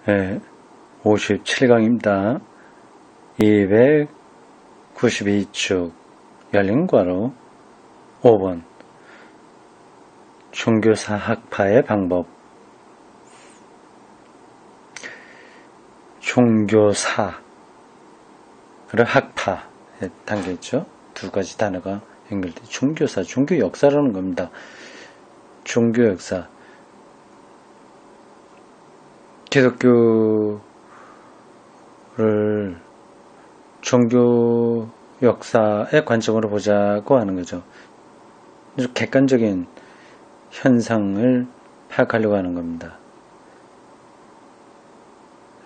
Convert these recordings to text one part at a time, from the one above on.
네, 57강입니다. 292쪽 열린 괄호 5번 종교사 학파의 방법. 종교사 그리고 학파 담겨있죠. 두 가지 단어가 연결돼 종교사, 종교 역사라는 겁니다. 종교 역사. 기독교를 종교 역사의 관점으로 보자고 하는 거죠. 객관적인 현상을 파악하려고 하는 겁니다.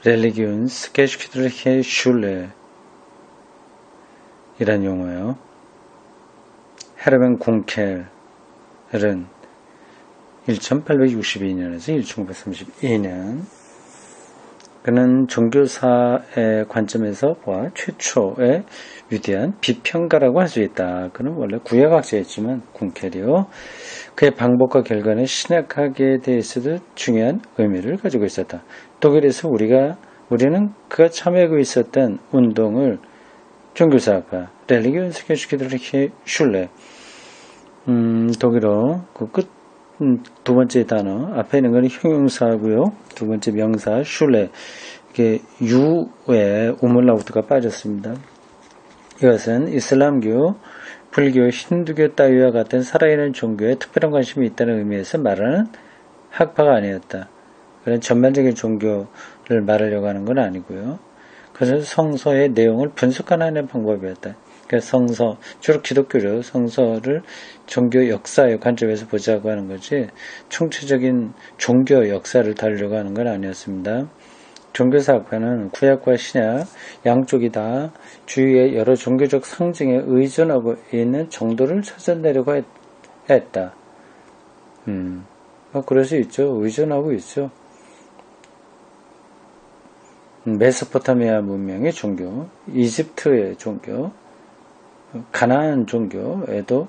Religionsgeschichtliche Schule 이란 용어예요. 헤르멘 궁켈은 1862년에서 1932년 그는 종교사의 관점에서 보아 최초의 위대한 비평가라고 할 수 있다. 그는 원래 구약학자였지만 궁켈이요. 그의 방법과 결과는 신학학에 대해서도 중요한 의미를 가지고 있었다. 독일에서 우리는 그가 참여하고 있었던 운동을 종교사학파, Religionsgeschichtliche Schule 독일어 그 끝 두 번째 단어 앞에 있는 건 형용사고요. 두 번째 명사 슐레 이게 유에 우물라우트가 빠졌습니다. 이것은 이슬람교, 불교, 힌두교 따위와 같은 살아있는 종교에 특별한 관심이 있다는 의미에서 말하는 학파가 아니었다. 그런 전반적인 종교를 말하려고 하는 건 아니고요. 그래서 성서의 내용을 분석하는 방법이었다. 성서, 주로 기독교죠. 성서를 종교 역사의 관점에서 보자고 하는 거지 총체적인 종교 역사를 다루려고 하는 건 아니었습니다. 종교사학파는 구약과 신약 양쪽이 다 주위의 여러 종교적 상징에 의존하고 있는 정도를 찾아내려고 했다. 그럴 수 있죠. 의존하고 있죠. 메소포타미아 문명의 종교, 이집트의 종교, 가나안 종교에도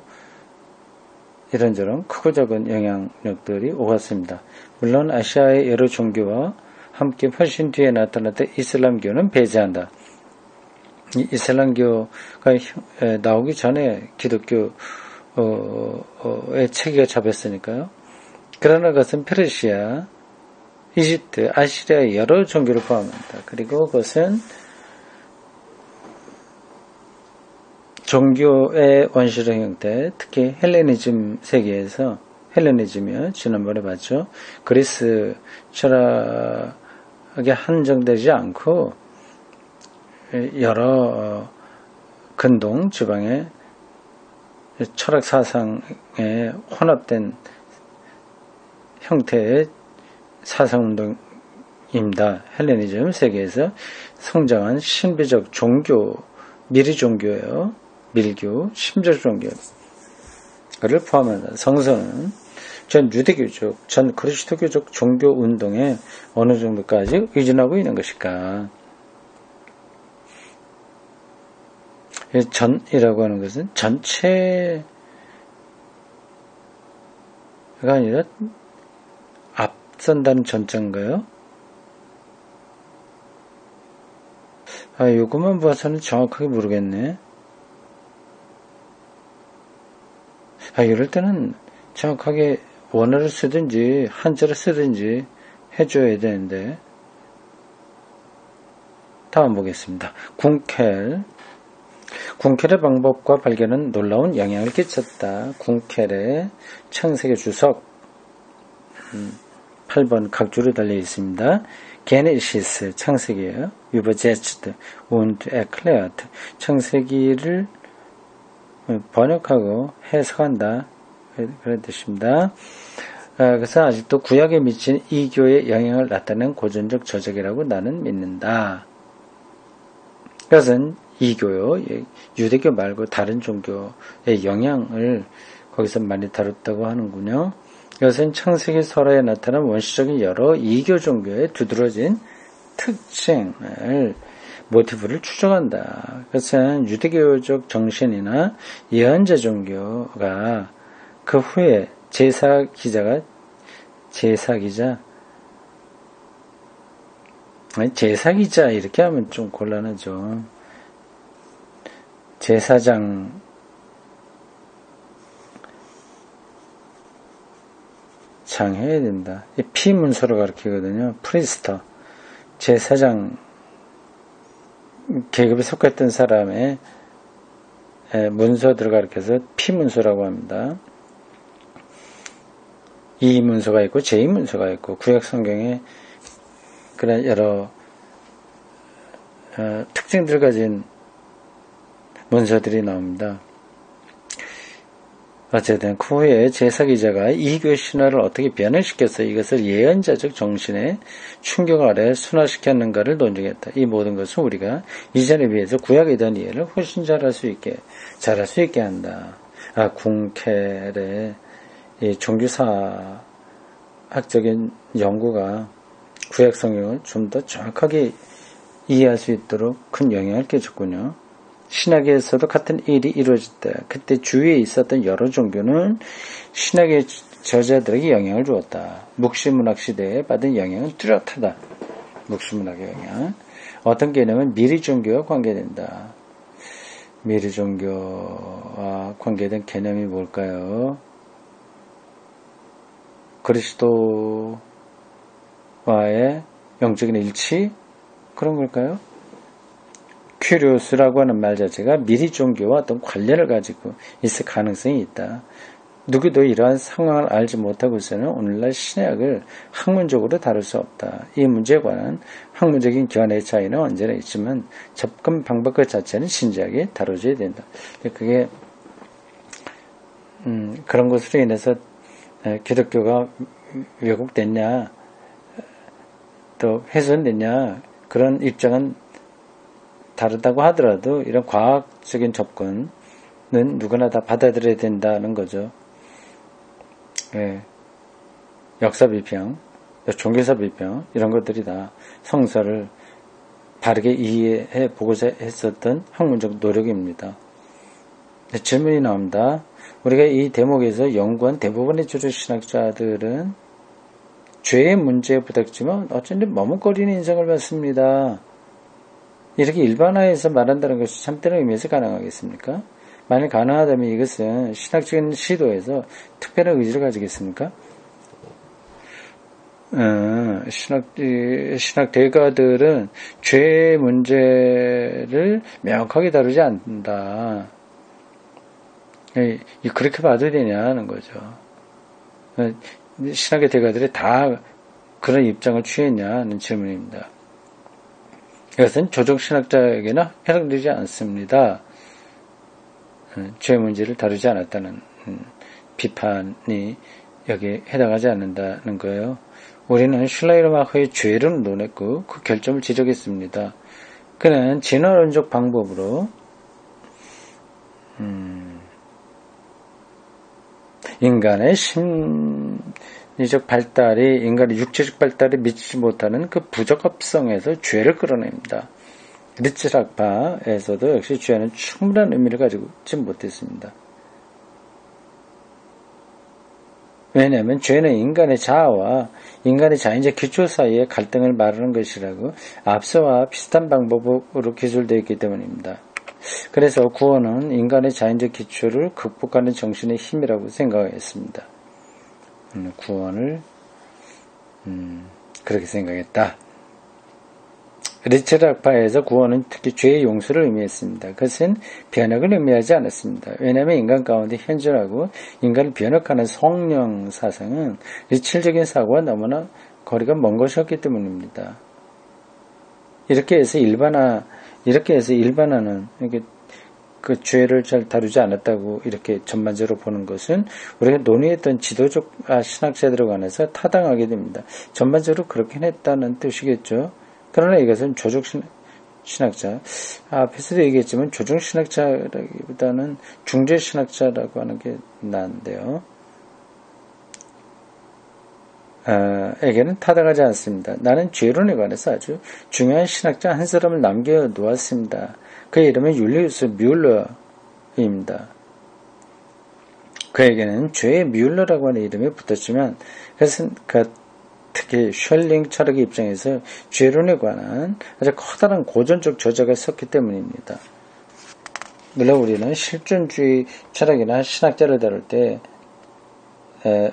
이런저런 크고 작은 영향력들이 오갔습니다. 물론 아시아의 여러 종교와 함께 훨씬 뒤에 나타났던 이슬람교는 배제한다. 이슬람교가 나오기 전에 기독교의 체계가 잡혔으니까요. 그러나 그것은 페르시아, 이집트, 아시리아의 여러 종교를 포함한다. 그리고 그것은 종교의 원시적 형태, 특히 헬레니즘 세계에서 헬레니즘이요. 지난번에 봤죠. 그리스 철학에 한정되지 않고 여러 근동 지방의 철학 사상에 혼합된 형태의 사상운동입니다. 헬레니즘 세계에서 성장한 신비적 종교, 미리 종교예요. 밀교, 심적 종교를 포함한다. 성서는 전 유대교적, 전 그리스도교적 종교 운동에 어느 정도까지 의존하고 있는 것일까? 전이라고 하는 것은 전체가 아니라 앞선다는 전자인가요? 요것만 봐서는 정확하게 모르겠네. 이럴 때는 정확하게 원어를 쓰든지 한자를 쓰든지 해줘야 되는데 다음 보겠습니다. 궁켈의 방법과 발견은 놀라운 영향을 끼쳤다. 궁켈의 창세기 주석 8번 각주로 달려 있습니다. 게네시스 창세기예요. übersetzt und erklärt 창세기를 번역하고 해석한다. 그런 뜻입니다. 그래서 아직도 구약에 미친 이교의 영향을 나타낸 고전적 저작이라고 나는 믿는다. 그것은 이교요. 유대교 말고 다른 종교의 영향을 거기서 많이 다뤘다고 하는군요. 이것은 창세기 설화에 나타난 원시적인 여러 이교 종교의 두드러진 특징을 모티브를 추정한다. 그것은 유대교적 정신이나 예언자 종교가 그 후에 제사기자 제사기자 이렇게 하면 좀 곤란하죠. 제사장 해야 된다. 피문서로 가르치거든요. 프리스터 제사장 계급에 속했던 사람의 문서들을 가르쳐서 피문서라고 합니다. 이문서가 있고 제2문서가 있고 구약 성경에 그런 여러 특징들을 가진 문서들이 나옵니다. 어쨌든 그 후에 제사기자가 이교 신화를 어떻게 변화시켜서 이것을 예언자적 정신의 충격 아래 순화시켰는가를 논증했다. 이 모든 것은 우리가 이전에 비해서 구약에 대한 이해를 훨씬 잘할 수 있게 한다. 궁켈의 이 종교사학적인 연구가 구약 성경을 좀 더 정확하게 이해할 수 있도록 큰 영향을 끼쳤군요. 신학에서도 같은 일이 이루어질 때 그때 주위에 있었던 여러 종교는 신학의 저자들에게 영향을 주었다. 묵시문학 시대에 받은 영향은 뚜렷하다. 묵시문학의 영향. 어떤 개념은 미리 종교와 관계된다. 미리 종교와 관계된 개념이 뭘까요? 그리스도와의 영적인 일치? 그런 걸까요? 큐리오스라고 하는 말 자체가 미리 종교와 어떤 관련을 가지고 있을 가능성이 있다. 누구도 이러한 상황을 알지 못하고서는 오늘날 신약을 학문적으로 다룰 수 없다. 이 문제에 관한 학문적인 견해의 차이는 언제나 있지만 접근 방법 그 자체는 진지하게 다뤄져야 된다. 그게 그런 것으로 인해서 기독교가 왜곡됐냐 또 훼손됐냐 그런 입장은 다르다고 하더라도 이런 과학적인 접근은 누구나 다 받아들여야 된다는 거죠. 역사 비평, 종교사 비평 이런 것들이 다 성서를 바르게 이해해 보고자 했었던 학문적 노력입니다. 질문이 나옵니다. 우리가 이 대목에서 연구한 대부분의 주류 신학자들은 죄의 문제에 부닥치면 어쩐지 머뭇거리는 인상을 받습니다. 이렇게 일반화해서 말한다는 것이 참되는 의미에서 가능하겠습니까? 만약 가능하다면 이것은 신학적인 시도에서 특별한 의지를 가지겠습니까? 신학 대가들은 죄의 문제를 명확하게 다루지 않는다. 그렇게 봐도 되냐는 거죠. 신학의 대가들이 다 그런 입장을 취했냐는 질문입니다. 이것은 조정신학자에게는 해당되지 않습니다. 죄 문제를 다루지 않았다는 비판이 여기에 해당하지 않는다는 거예요. 우리는 슐라이르마흐의 죄를 논했고 그 결점을 지적했습니다. 그는 진화론적 방법으로 인간의 심리적 발달이 인간의 육체적 발달에 미치지 못하는 그 부적합성에서 죄를 끌어냅니다. 리츠락파에서도 역시 죄는 충분한 의미를 가지고 있지 못했습니다. 왜냐하면 죄는 인간의 자아와 인간의 자인적 기초 사이의 갈등을 말하는 것이라고 앞서와 비슷한 방법으로 기술되어 있기 때문입니다. 그래서 구원은 인간의 자인적 기초를 극복하는 정신의 힘이라고 생각했습니다. 구원을 그렇게 생각했다. 리츠락파에서 구원은 특히 죄의 용서를 의미했습니다. 그것은 변혁을 의미하지 않았습니다. 왜냐하면 인간 가운데 현존하고 인간을 변혁하는 성령 사상은 리칠적인 사고와 너무나 거리가 먼 것이었기 때문입니다. 이렇게 해서 일반화는 이렇게 그 죄를 잘 다루지 않았다고 이렇게 전반적으로 보는 것은 우리가 논의했던 지도적 신학자들에 관해서 타당하게 됩니다. 전반적으로 그렇게 했다는 뜻이겠죠. 그러나 이것은 조정신학자, 앞에서도 얘기했지만 조정신학자라기보다는 중재신학자라고 하는 게 나은데요. 에게는 타당하지 않습니다. 나는 죄론에 관해서 아주 중요한 신학자 한 사람을 남겨놓았습니다. 그의 이름은 율리우스 뮬러입니다. 그에게는 죄의 뮬러라고 하는 이름이 붙었지만 그것은 특히 셜링 철학의 입장에서 죄론에 관한 아주 커다란 고전적 저자가 썼기 때문입니다. 물론 우리는 실존주의 철학이나 신학자를 다룰 때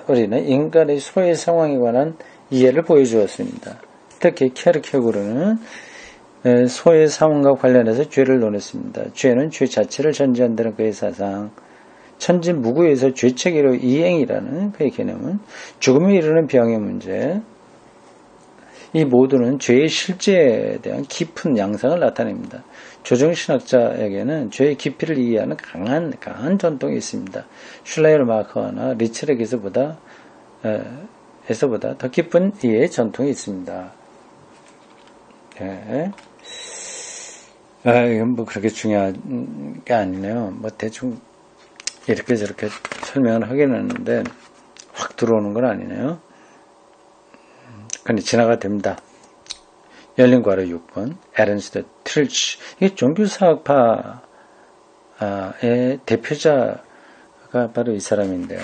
우리는 인간의 소외 상황에 관한 이해를 보여주었습니다. 특히 케르케고르는 소외 상황과 관련해서 죄를 논했습니다. 죄는 죄 자체를 전제한다는 그의 사상, 천진무구에서 죄책이로 이행이라는 그의 개념은 죽음에 이르는 병의 문제, 이 모두는 죄의 실제에 대한 깊은 양상을 나타냅니다. 조정신학자에게는 죄의 깊이를 이해하는 강한 전통이 있습니다. 슐라이어마커나 리츠렉에서보다 더 깊은 이해의 전통이 있습니다. 네. 이건 뭐 그렇게 중요한 게 아니네요. 뭐 대충 이렇게 저렇게 설명을 하긴 하는데 확 들어오는 건 아니네요. 근데 지나가 됩니다. 열린 괄호 6번 에른스트 트릴치, 이게 종교사학파의 대표자가 바로 이 사람인데,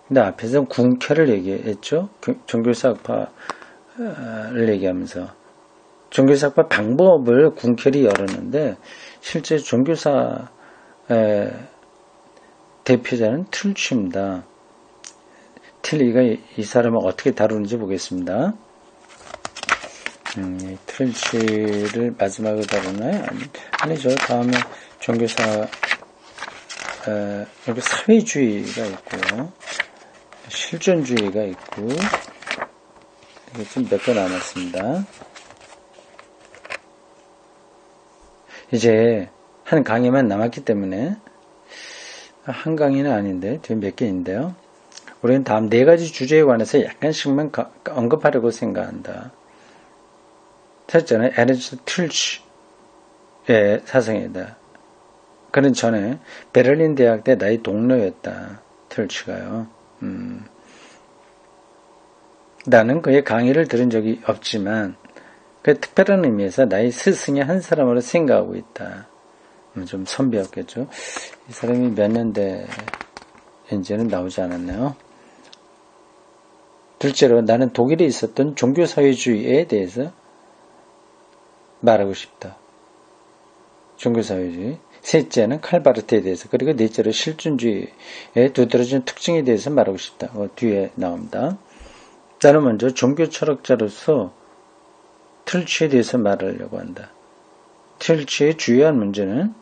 근데 앞에서 궁켜를 얘기했죠. 종교사학파를 얘기하면서 종교사학파 방법을 궁켜이 열었는데, 실제 종교사 대표자는 트릴치입니다. 틸리가 이 사람을 어떻게 다루는지 보겠습니다. 트릴치를 마지막으로 다루나요? 아니죠. 다음에 종교사, 여기 사회주의가 있고요. 실존주의가 있고, 이게 지금 몇 개 남았습니다. 이제 한 강의만 남았기 때문에, 한 강의는 아닌데, 뒤에 몇 개인데요. 우리는 다음 4가지 주제에 관해서 약간씩만 언급하려고 생각한다. 첫째는 에른스트 트릴치의 사상이다. 그는 전에 베를린 대학 때 나의 동료였다. 트릴치가요. 나는 그의 강의를 들은 적이 없지만 그 특별한 의미에서 나의 스승의 한 사람으로 생각하고 있다. 좀 선비였겠죠. 이 사람이 몇 년대인지는 나오지 않았네요. 둘째로 나는 독일에 있었던 종교사회주의에 대해서 말하고 싶다. 종교사회주의. 셋째는 칼바르트에 대해서, 그리고 넷째로 실존주의의 두드러진 특징에 대해서 말하고 싶다. 뒤에 나옵니다. 나는 먼저 종교 철학자로서 트릴치에 대해서 말하려고 한다. 트릴치의 주요한 문제는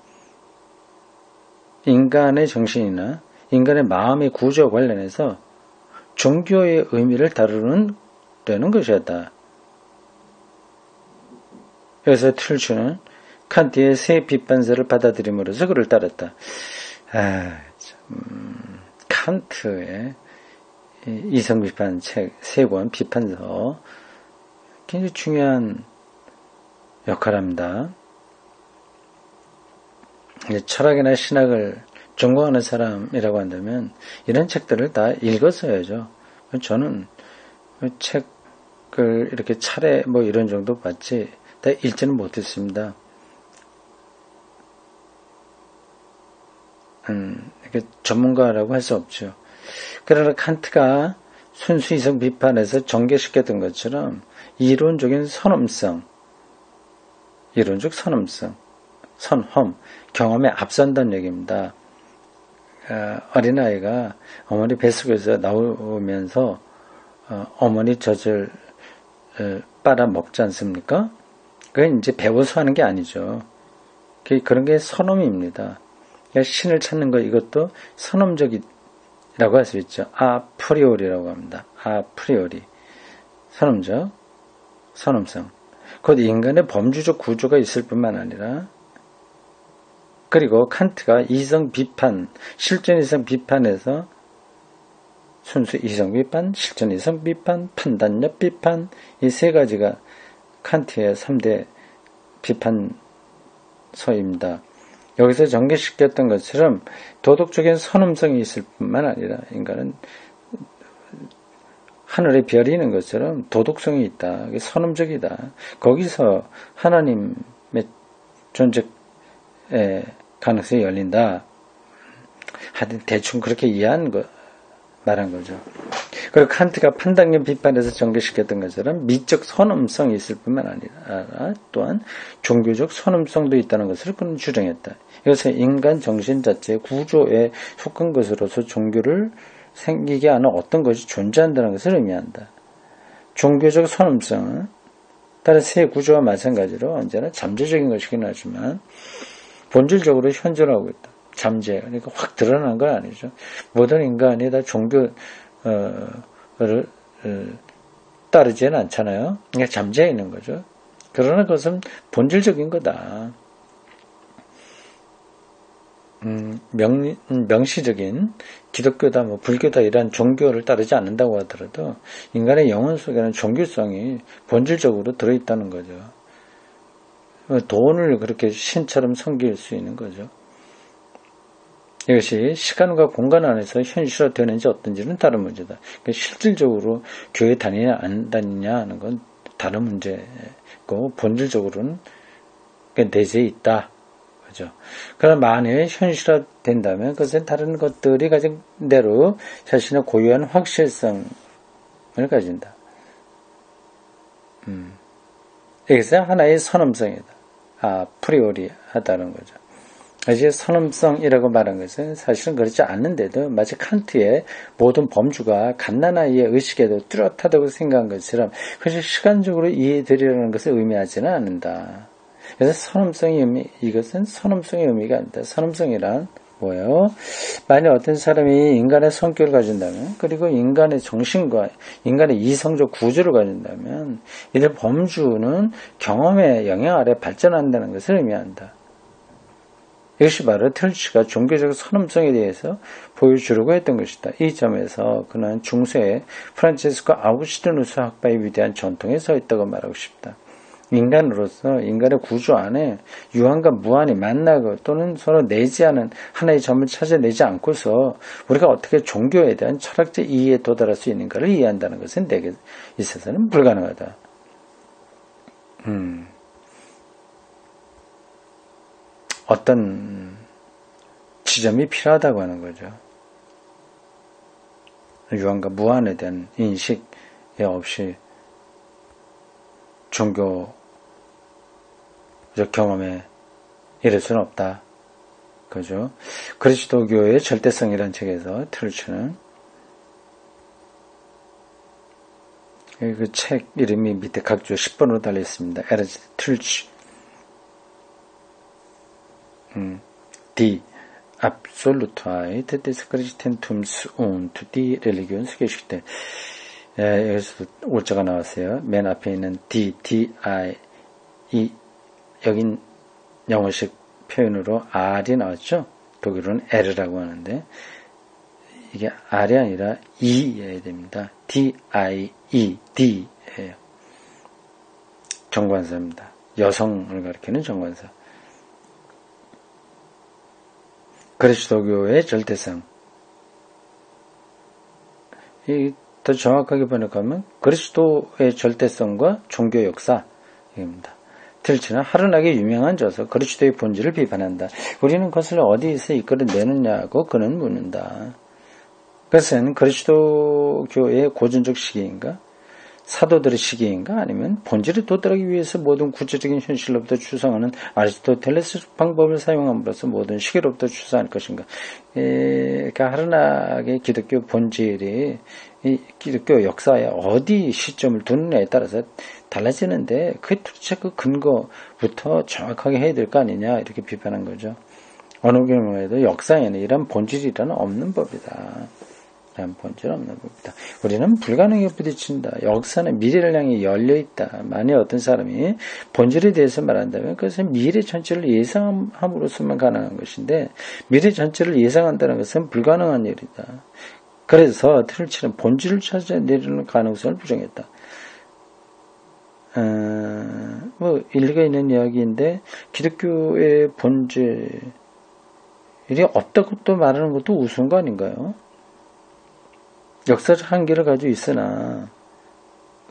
인간의 정신이나 인간의 마음의 구조와 관련해서 종교의 의미를 다루는 것이었다. 그래서 트릴치는 칸트의 세 비판서를 받아들임으로써 그를 따랐다. 칸트의 이성 비판 책 3권 비판서 굉장히 중요한 역할을 합니다. 철학이나 신학을 전공하는 사람이라고 한다면 이런 책들을 다 읽었어야죠. 저는 책을 이렇게 차례 이런 정도 봤지 다 읽지는 못했습니다. 이렇게 전문가라고 할 수 없죠. 그러나 칸트가 순수 이성 비판에서 전개시켰던 것처럼 이론적 선험, 경험에 앞선다는 얘기입니다. 어린아이가 어머니 뱃속에서 나오면서 어머니 젖을 빨아먹지 않습니까? 그게 이제 배워서 하는 게 아니죠. 그런 게 선험입니다. 신을 찾는 것, 이것도 선험적이라고 할 수 있죠. 아프리오리라고 합니다. 아프리오리. 선험성. 곧 인간의 범주적 구조가 있을 뿐만 아니라, 그리고 칸트가 이성 비판, 실존 이성 비판에서 순수 이성 비판, 실존 이성 비판, 판단력 비판, 이 3가지가 칸트의 3대 비판서입니다. 여기서 전개시켰던 것처럼 도덕적인 선험성이 있을 뿐만 아니라 인간은 하늘에 별이 있는 것처럼 도덕성이 있다. 선험적이다. 거기서 하나님의 존재 가능성이 열린다. 하여튼 대충 그렇게 말한 거죠. 그리고 칸트가 판단력 비판에서 전개시켰던 것처럼 미적 선음성이 있을 뿐만 아니라 또한 종교적 선음성도 있다는 것을 그는 주장했다. 이것은 인간 정신 자체의 구조에 속한 것으로서 종교를 생기게 하는 어떤 것이 존재한다는 것을 의미한다. 종교적 선음성은 다른 새 구조와 마찬가지로 언제나 잠재적인 것이긴 하지만 본질적으로 현존하고 있다. 잠재, 그러니까 확 드러난 건 아니죠. 모든 인간이 다 종교를 따르지는 않잖아요. 그러니까 잠재해 있는 거죠. 그러나 그것은 본질적인 거다. 명시적인 기독교다, 불교다 이런 종교를 따르지 않는다고 하더라도 인간의 영혼 속에는 종교성이 본질적으로 들어있다는 거죠. 돈을 그렇게 신처럼 섬길 수 있는 거죠. 이것이 시간과 공간 안에서 현실화되는지 어떤지는 다른 문제다. 그러니까 실질적으로 교회 다니냐 안 다니냐 하는 건 다른 문제고 본질적으로는 내재해 있다. 그죠? 그러나 만약에 현실화된다면 그것은 다른 것들이 가진 대로 자신의 고유한 확실성을 가진다. 이것은 하나의 선음성이다. 프리오리 하다는 거죠. 이제 선음성이라고 말한 것은 사실은 그렇지 않는데도 마치 칸트의 모든 범주가 갓난아이의 의식에도 뚜렷하다고 생각한 것처럼 그것이 시간적으로 이해되리라는 것을 의미하지는 않는다. 그래서 이것은 선음성의 의미가 아니다. 선음성이란 뭐예요? 만약 어떤 사람이 인간의 성격을 가진다면, 그리고 인간의 정신과 인간의 이성적 구조를 가진다면, 이들 범주는 경험의 영향 아래 발전한다는 것을 의미한다. 이것이 바로 틸치가 종교적 선음성에 대해서 보여주려고 했던 것이다. 이 점에서 그는 중세의 프란체스코 아우구스티누스 학파의 위대한 전통에 서 있다고 말하고 싶다. 인간으로서 인간의 구조 안에 유한과 무한이 만나고 또는 서로 내지하는 하나의 점을 찾아내지 않고서 우리가 어떻게 종교에 대한 철학적 이해에 도달할 수 있는가를 이해한다는 것은 내게 있어서는 불가능하다. 어떤 지점이 필요하다고 하는 거죠. 유한과 무한에 대한 인식이 없이 종교적 경험에 이를 수는 없다. 그죠? 그리스도교의 절대성이라는 책에서 틸츠는 그 책 이름이 밑에 각주 10번으로 달려 있습니다. 에르츠 틸츠 Die Absolutheit des Christentums und die Religionsgeschichte. 여기서 올자가 나왔어요. 맨 앞에 있는 D-I 여긴 영어식 표현으로 R이 나왔죠. 독일어는 L이라고 하는데 이게 R이 아니라 E여야 됩니다. D-I-E, D예요. 정관사입니다. 여성을 가리키는 정관사. 그리스도교의 절대성. 더 정확하게 번역하면 그리스도의 절대성과 종교 역사입니다. 틸츠는 하루나게 유명한 저서 그리스도의 본질을 비판한다. 우리는 그것을 어디에서 이끌어내느냐고 그는 묻는다. 그것은 그리스도교의 고전적 시기인가? 사도들의 시기인가? 아니면 본질에 도달하기 위해서 모든 구체적인 현실로부터 추상하는 아리스토텔레스 방법을 사용함으로써 모든 시기로부터 추상할 것인가? 그러니까 하루나게 기독교 본질이 이 기독교 역사에 어디 시점을 두느냐에 따라서 달라지는데 그게 도대체 그 근거부터 정확하게 해야 될 거 아니냐 이렇게 비판한 거죠. 어느 경우에도 역사에는 이런 본질이라는 없는 법이다. 이런 본질 없는 법이다. 우리는 불가능에 부딪힌다. 역사는 미래를 향해 열려있다. 만약 어떤 사람이 본질에 대해서 말한다면 그것은 미래 전체를 예상함으로써만 가능한 것인데 미래 전체를 예상한다는 것은 불가능한 일이다. 그래서 틸츠는 본질을 찾아내려는 가능성을 부정했다. 일리가 있는 이야기인데 기독교의 본질이 없다고 또 말하는 것도 우스운 거 아닌가요? 역사적 한계를 가지고 있으나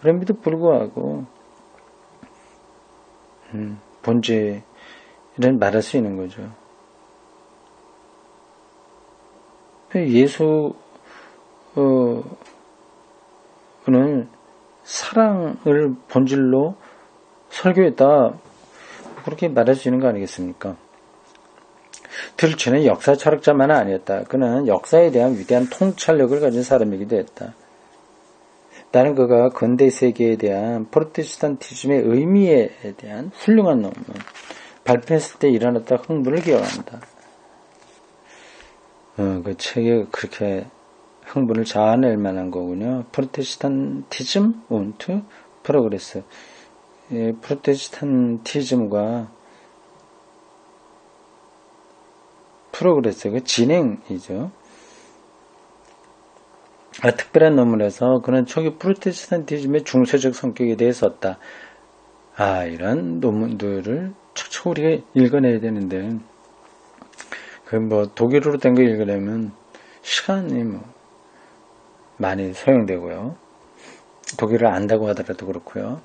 그럼에도 불구하고 본질은 말할 수 있는 거죠. 유는 사랑을 본질로 설교했다. 그렇게 말할 수 있는 거 아니겠습니까? 틀치는 역사 철학자만은 아니었다. 그는 역사에 대한 위대한 통찰력을 가진 사람이기도 했다. 나는 그가 근대 세계에 대한 프로테스탄티즘의 의미에 대한 훌륭한 논문, 발표했을 때 일어났던 흥분을 기억한다. 그 책에 그렇게 흥분을 자아낼 만한 거군요. 프로테스탄티즘 und 프로그레스. 프로테스탄티즘과 프로그레스가 진행이죠. 특별한 논문에서 그는 초기 프로테스탄티즘의 중세적 성격에 대해 썼다. 이런 논문들을 척척 우리가 읽어내야 되는데, 독일어로 된 거 읽으려면 시간이 많이 소용되고요. 독일어를 안다고 하더라도 그렇고요.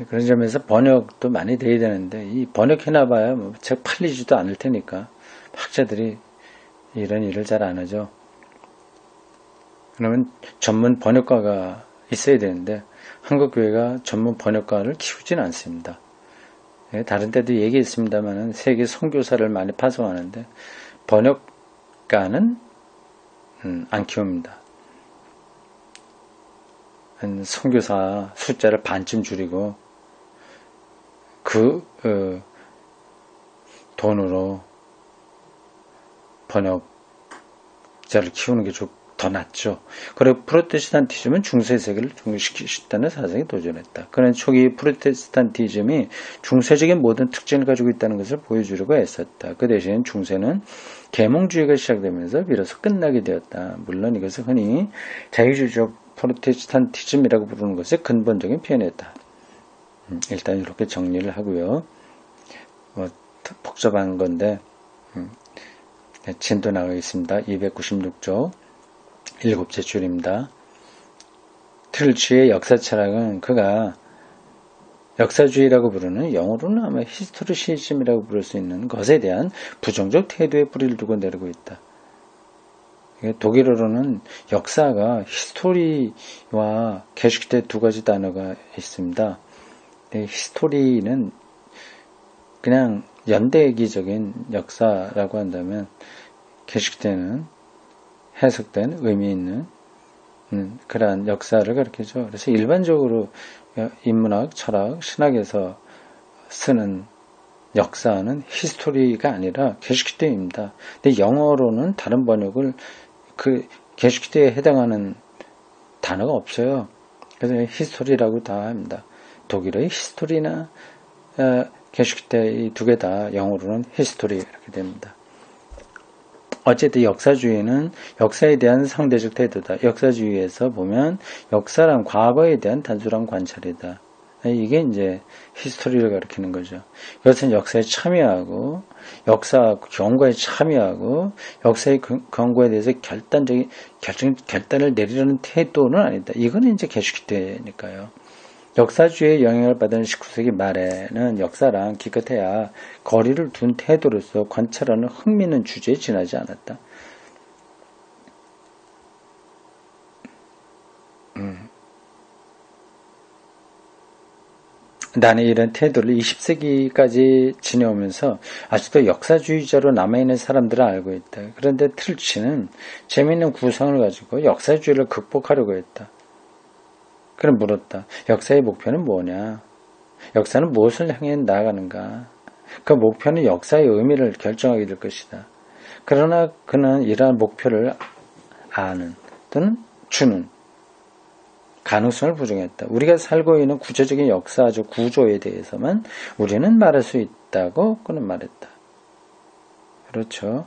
그런 점에서 번역도 많이 돼야 되는데, 이 번역해놔봐야 책 팔리지도 않을 테니까 학자들이 이런 일을 잘 안 하죠. 그러면 전문 번역가가 있어야 되는데 한국교회가 전문 번역가를 키우지는 않습니다. 다른 때도 얘기했습니다만 세계 선교사를 많이 파송하는데 번역가는 안 키웁니다. 선교사 숫자를 반쯤 줄이고 그 돈으로 번역자를 키우는 게 더 낫죠. 그리고 프로테스탄티즘은 중세 세계를 중시키겠다는 사상에 도전했다. 그는 초기 프로테스탄티즘이 중세적인 모든 특징을 가지고 있다는 것을 보여주려고 애썼다. 그 대신 중세는 계몽주의가 시작되면서 비로소 끝나게 되었다. 물론 이것을 흔히 자유주의적 프로테스탄티즘이라고 부르는 것의 근본적인 표현이었다. 일단 이렇게 정리를 하고요. 복잡한 건데 진도 나가겠습니다. 296쪽 7째 줄입니다. 트릴치의 역사 철학은 그가 역사주의라고 부르는, 영어로는 아마 히스토리시즘이라고 부를 수 있는 것에 대한 부정적 태도에 뿌리를 두고 내리고 있다. 독일어로는 역사가 히스토리와 게슈chte 두 가지 단어가 있습니다. 히스토리는 그냥 연대기적인 역사라고 한다면 게슈chte는 해석된 의미 있는 그러한 역사를 가리키죠. 그래서 일반적으로 인문학, 철학, 신학에서 쓰는 역사는 히스토리가 아니라 게슈chte입니다. 근데 영어로는 다른 번역을 그 게슈chte에 해당하는 단어가 없어요. 그래서 히스토리라고 다 합니다. 독일어의 히스토리나 게슈cchte 이 두 개 다 영어로는 히스토리 이렇게 됩니다. 어쨌든 역사주의는 역사에 대한 상대적 태도다. 역사주의에서 보면 역사란 과거에 대한 단순한 관찰이다. 이게 이제 히스토리를 가리키는 거죠. 이것은 역사에 참여하고 역사 경고에 참여하고 역사의 경고에 대해서 결단을 내리려는 태도는 아니다. 이거는 이제 게슈chte니까요. 역사주의의 영향을 받은 19세기 말에는 역사랑 기껏해야 거리를 둔 태도로서 관찰하는 흥미있는 주제에 지나지 않았다. 나는 이런 태도를 20세기까지 지내오면서 아직도 역사주의자로 남아있는 사람들은 알고 있다. 그런데 트릴치는 재미있는 구상을 가지고 역사주의를 극복하려고 했다. 그럼 물었다. 역사의 목표는 뭐냐? 역사는 무엇을 향해 나아가는가? 그 목표는 역사의 의미를 결정하게 될 것이다. 그러나 그는 이러한 목표를 아는 또는 주는 가능성을 부정했다. 우리가 살고 있는 구체적인 역사적 구조에 대해서만 우리는 말할 수 있다고 그는 말했다. 그렇죠.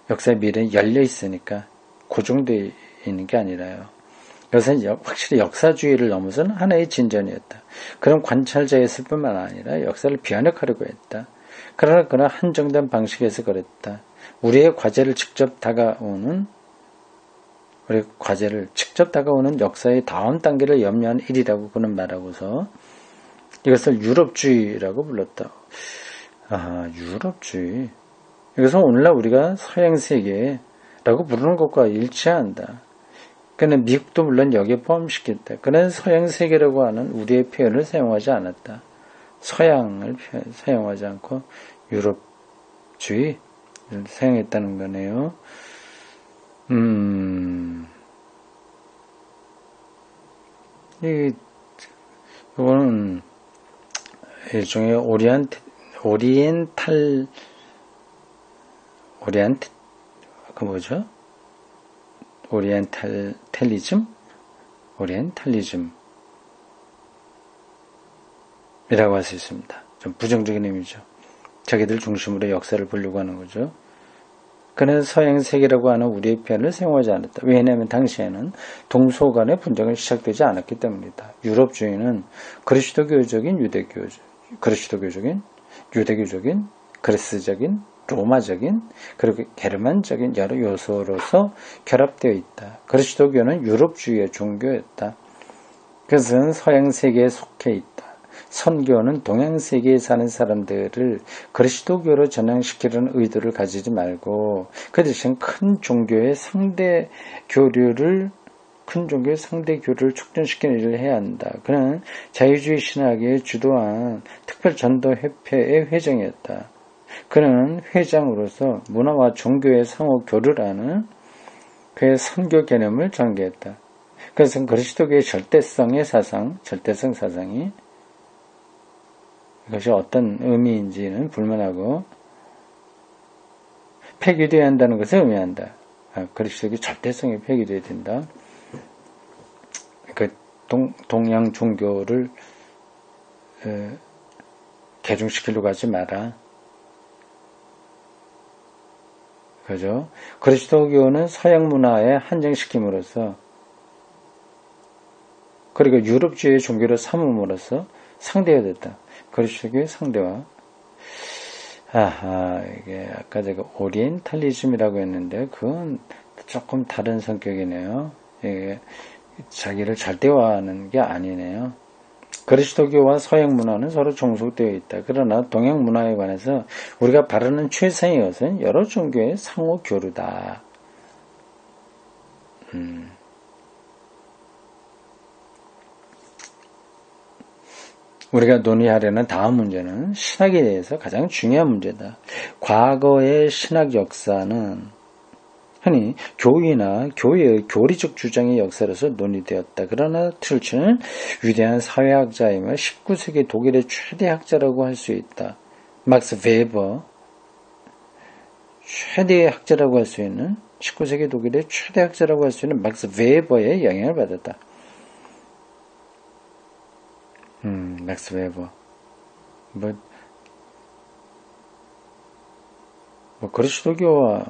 역사의 미래는 열려 있으니까 고정되어 있는 게 아니라요. 이것은 확실히 역사주의를 넘어서는 하나의 진전이었다. 그런 관찰자였을 뿐만 아니라 역사를 비아냥하려고 했다. 그러나 그는 한정된 방식에서 그랬다. 우리의 과제를 직접 다가오는 역사의 다음 단계를 염려한 일이라고 그는 말하고서 이것을 유럽주의라고 불렀다. 유럽주의. 이것은 오늘날 우리가 서양 세계에 라고 부르는 것과 일치한다. 그는 미국도 물론 여기에 포함시켰다. 그는 서양 세계라고 하는 우리의 표현을 사용하지 않았다. 서양을 사용하지 않고 유럽주의를 사용했다는 거네요. 이거는 일종의 오리엔탈리즘이라고 할 수 있습니다. 좀 부정적인 의미죠. 자기들 중심으로 역사를 보려고 하는 거죠. 그는 서양 세계라고 하는 우리의 표현을 사용하지 않았다. 왜냐하면 당시에는 동서 간의 분쟁이 시작되지 않았기 때문이다. 유럽주의는 그리스도교적인 유대교적인 그리스적인 로마적인 그리고 게르만적인 여러 요소로서 결합되어 있다. 그리스도교는 유럽주의의 종교였다. 그것은 서양 세계에 속해 있다. 선교는 동양 세계에 사는 사람들을 그리스도교로 전향시키려는 의도를 가지지 말고 그 대신 큰 종교의 상대 교류를 촉진시키는 일을 해야 한다. 그는 자유주의 신학에 주도한 특별 전도 협회의 회장이었다. 그는 회장으로서 문화와 종교의 상호 교류를 하는 그의 선교 개념을 전개했다. 그래서 그리스도교의 절대성 사상이 이것이 어떤 의미인지는 불문하고 폐기되어야 한다는 것을 의미한다. 그리스도교의 절대성이 폐기되어야 된다. 그 동양 종교를 개종시키려고 하지 마라. 그죠? 그리스도교는 서양 문화에 한정시킴으로써 그리고 유럽주의의 종교를 삼음으로써 상대가 됐다. 그리스도교의 상대와 이게 아까 제가 오리엔탈리즘이라고 했는데 그건 조금 다른 성격이네요. 이게 자기를 절대화하는 게 아니네요. 그리스도교와 서양 문화는 서로 종속되어 있다. 그러나 동양 문화에 관해서 우리가 바라는 최상의 것은 여러 종교의 상호 교류다. 우리가 논의하려는 다음 문제는 신학에 대해서 가장 중요한 문제다. 과거의 신학 역사는 흔히 교회나 교회의 교리적 주장의 역사로서 논의되었다. 그러나 툴츠는 위대한 사회학자이며 19세기 독일의 최대 학자라고 할 수 있다. 막스 베버, 최대의 학자라고 할 수 있는 19세기 독일의 최대 학자라고 할 수 있는 막스 베버의 영향을 받았다. 막스 베버. 그리스도교와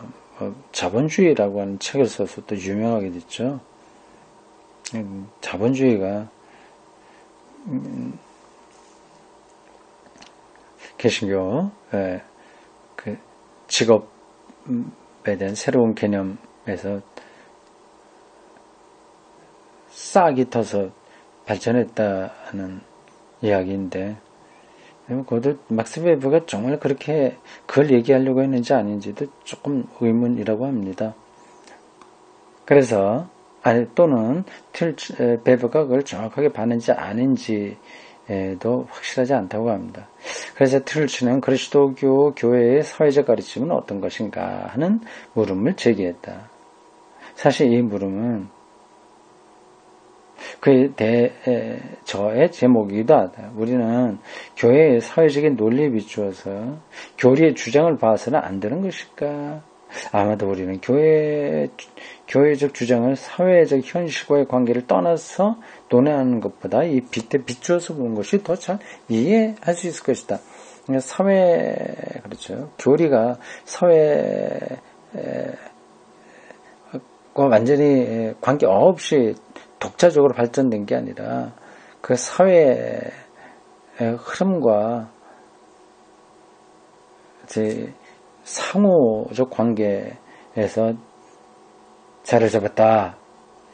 자본주의라고 하는 책을 써서 또 유명하게 됐죠. 자본주의가 개신교 그 직업에 대한 새로운 개념에서 싹이 터서 발전했다는 이야기인데 그것도 막스 베버가 정말 그렇게 그걸 얘기하려고 했는지 아닌지도 조금 의문이라고 합니다. 그래서 또는 베버가 그걸 정확하게 봤는지 아닌지도 확실하지 않다고 합니다. 그래서 툴츠는 그리스도교 교회의 사회적 가르침은 어떤 것인가 하는 물음을 제기했다. 사실 이 물음은 저의 제목이기도 하다. 우리는 교회의 사회적인 논리에 비추어서 교리의 주장을 봐서는 안 되는 것일까? 아마도 우리는 교회적 주장을 사회적 현실과의 관계를 떠나서 논의하는 것보다 이 빛에 비추어서 보는 것이 더 잘 이해할 수 있을 것이다. 그렇죠. 교리가 사회과 완전히 관계 없이 독자적으로 발전된 게 아니라 그 사회의 흐름과 이제 상호적 관계에서 자리를 잡았다.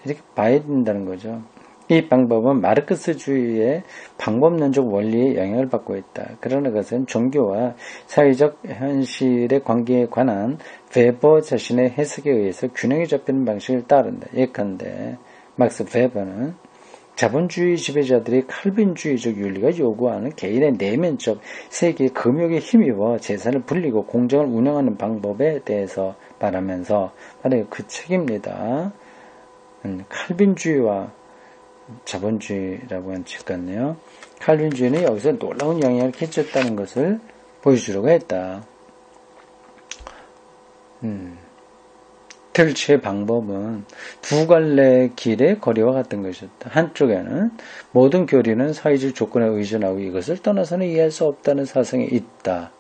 이렇게 봐야 된다는 거죠. 이 방법은 마르크스주의의 방법론적 원리에 영향을 받고 있다. 그러나 그것은 종교와 사회적 현실의 관계에 관한 베버 자신의 해석에 의해서 균형이 잡히는 방식을 따른다. 예컨대 막스 베버는 자본주의 지배자들이 칼빈주의적 윤리가 요구하는 개인의 내면적 세계의 금욕에 힘입어 재산을 불리고 공정을 운영하는 방법에 대해서 말하면서 바로 그 책입니다. 칼빈주의와 자본주의라고 한 책 같네요. 칼빈주의는 여기서 놀라운 영향을 끼쳤다는 것을 보여주려고 했다. 틀치의 방법은 두 갈래 길의 거리와 같은 것이었다. 한쪽에는 모든 교리는 사회적 조건에 의존하고 이것을 떠나서는 이해할 수 없다는 사상이 있다.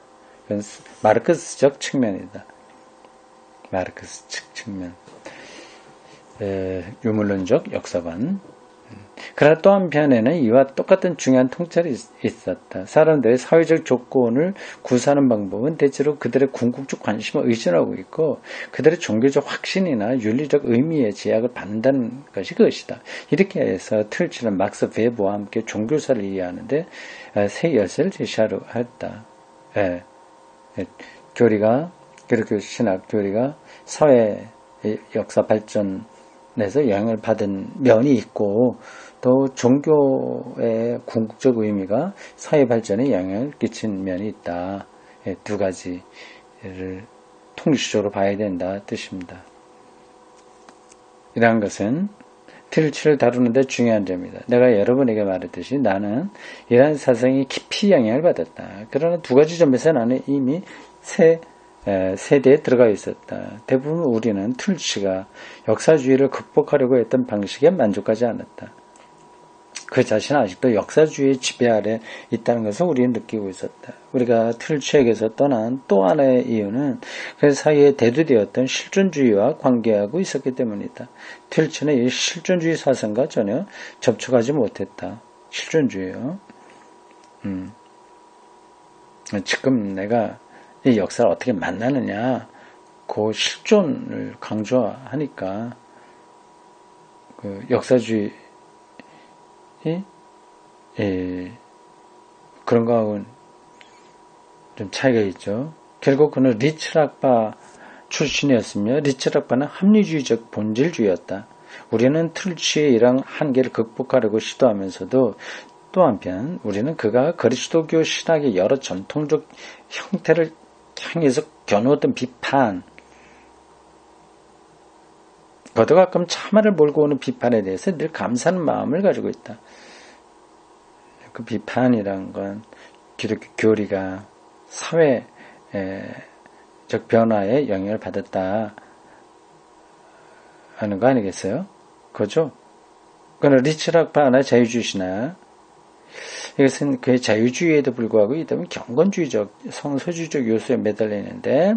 이건 마르크스적 측면이다. 마르크스적 측면. 유물론적 역사관. 그러나 또 한편에는 이와 똑같은 중요한 통찰이 있었다. 사람들의 사회적 조건을 구사하는 방법은 대체로 그들의 궁극적 관심을 의존하고 있고 그들의 종교적 확신이나 윤리적 의미의 제약을 받는다는 것이 그것이다. 이렇게 해서 틀치는 막스 베버와 함께 종교사를 이해하는데 새 열쇠를 제시하려 했다. 교리가 그렇게 신학 교리가 사회 역사 발전에서 영향을 받은 면이 있고 또 종교의 궁극적 의미가 사회 발전에 영향을 끼친 면이 있다. 두 가지를 통일적으로 봐야 된다 뜻입니다. 이러한 것은 틀치를 다루는데 중요한 점이다. 내가 여러분에게 말했듯이 나는 이러한 사상이 깊이 영향을 받았다. 그러나 두 가지 점에서 나는 이미 세대에 들어가 있었다. 대부분 우리는 틀치가 역사주의를 극복하려고 했던 방식에 만족하지 않았다. 그 자신은 아직도 역사주의의 지배 아래 있다는 것을 우리는 느끼고 있었다. 우리가 틀치에게서 떠난 또 하나의 이유는 그 사이에 대두되었던 실존주의와 관계하고 있었기 때문이다. 틀치는 이 실존주의 사상과 전혀 접촉하지 못했다. 실존주의요. 지금 내가 이 역사를 어떻게 만나느냐, 그 실존을 강조하니까 그 역사주의 그런 거하고는 좀 차이가 있죠. 결국 그는 리츠락바 출신이었으며 리츠락바는 합리주의적 본질주의였다. 우리는 틀치의 이런 한계를 극복하려고 시도하면서도 또 한편 우리는 그가 그리스도교 신학의 여러 전통적 형태를 향해서 겨누었던 비판, 거듭 가끔 참화를 몰고 오는 비판에 대해서 늘 감사하는 마음을 가지고 있다. 그 비판이란 건 기독교 교리가 사회적 변화에 영향을 받았다 하는 거 아니겠어요? 그죠? 그러나 리츠락바나 자유주의 신학, 이것은 그의 자유주의에도 불구하고 있다면 경건주의적, 성서주의적 요소에 매달려 있는데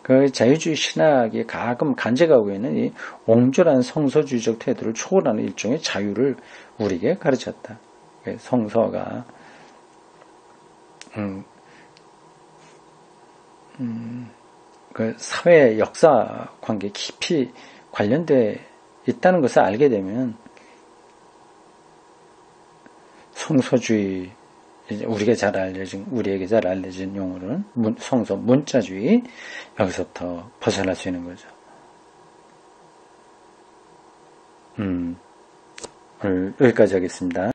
그 자유주의 신학이 가끔 간직하고 있는 이 옹졸한 성서주의적 태도를 초월하는 일종의 자유를 우리에게 가르쳤다. 성서가 그 사회 역사 관계에 깊이 관련되어 있다는 것을 알게 되면 성서주의, 우리에게 잘 알려진 용어로는 성서 문자주의, 여기서부터 벗어날 수 있는 거죠. 오늘 여기까지 하겠습니다.